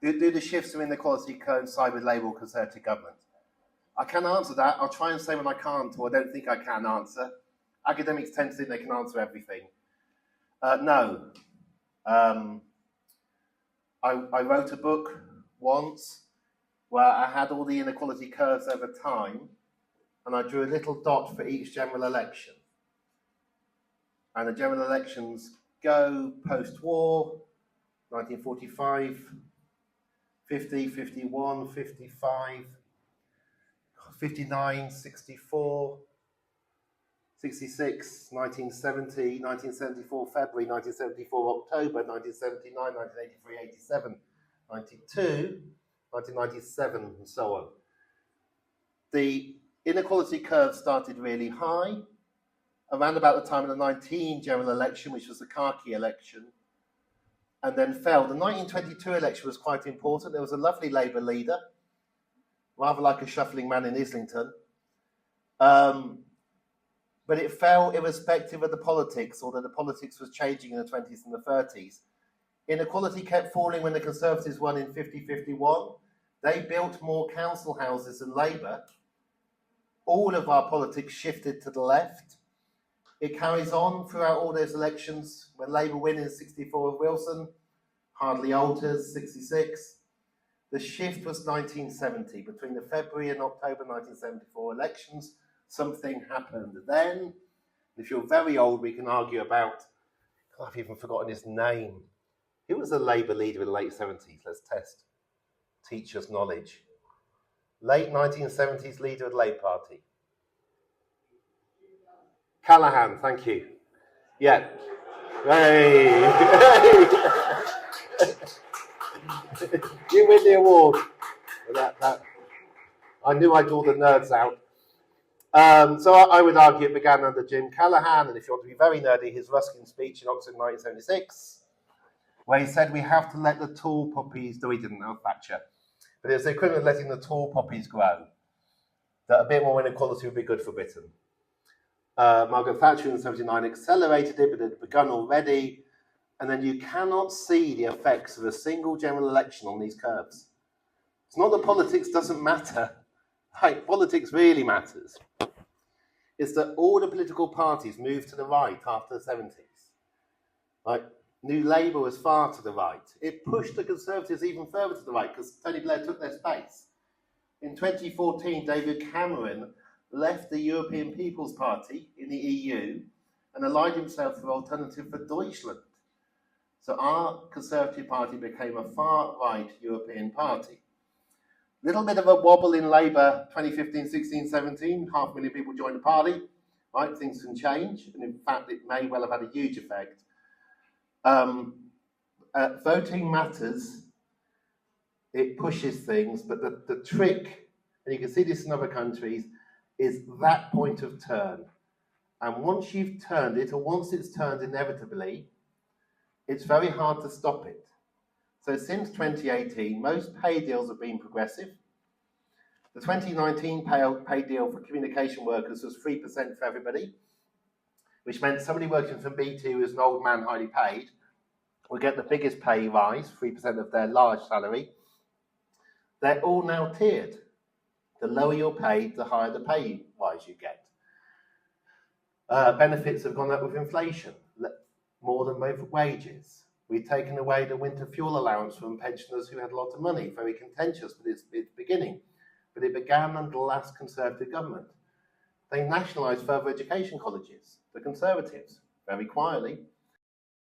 Do the shifts of inequality coincide with Labour or Conservative government? I can answer that. I'll try and say when I can't, or I don't think I can answer. Academics tend to think they can answer everything. No. I wrote a book once where I had all the inequality curves over time, and I drew a little dot for each general election. And the general elections go post-war, 1945, 50, 51, 55, 59, 64, 66, 1970, 1974 February, 1974 October, 1979, 1983, 87, 92, 1997, and so on. The inequality curve started really high around about the time of the 19 general election, which was the khaki election, and then fell. The 1922 election was quite important. There was a lovely Labour leader, rather like a shuffling man in Islington, but it fell irrespective of the politics, although the politics was changing in the 20s and the 30s. Inequality kept falling when the Conservatives won in 50-51. They built more council houses than Labour. All of our politics shifted to the left. It carries on throughout all those elections. When Labour win in 64 with Wilson, hardly alters, 66. The shift was 1970. Between the February and October 1974 elections, something happened then. If you're very old, we can argue about, I've even forgotten his name. Who was a Labour leader in the late 70s? Let's test teachers' knowledge. Late 1970s leader of the Labour Party. Callaghan, thank you. Yeah. Hey. You win the award. I knew I'd draw the nerds out. So I would argue it began under Jim Callaghan, and if you want to be very nerdy, his Ruskin speech in Oxford in 1976, where he said we have to let the tall poppies, no he didn't, that was Thatcher, but it was the equivalent of letting the tall poppies grow, that a bit more inequality would be good for Britain. Margaret Thatcher in 1979 accelerated it, but it had begun already, and then you cannot see the effects of a single general election on these curves. It's not that politics doesn't matter. Right, politics really matters. It's that all the political parties moved to the right after the 70s. Right? New Labour was far to the right. It pushed the Conservatives even further to the right because Tony Blair took their space. In 2014, David Cameron left the European People's Party in the EU and aligned himself with Alternative for Deutschland. So our Conservative Party became a far-right European party. Little bit of a wobble in Labour 2015, 16, 17. 500,000 people joined the party. Right, things can change, and in fact, it may well have had a huge effect. Voting matters. It pushes things, but the trick, and you can see this in other countries, is that point of turn. And once you've turned it, or once it's turned inevitably, it's very hard to stop it. So since 2018, most pay deals have been progressive. The 2019 pay deal for communication workers was 3% for everybody, which meant somebody working for BT who is an old man highly paid will get the biggest pay rise, 3% of their large salary. They're all now tiered. The lower you're paid, the higher the pay rise you get. Benefits have gone up with inflation, more than both wages. We've taken away the winter fuel allowance from pensioners who had a lot of money. Very contentious, but it's beginning. But it began under the last Conservative government. They nationalised further education colleges, the Conservatives, very quietly.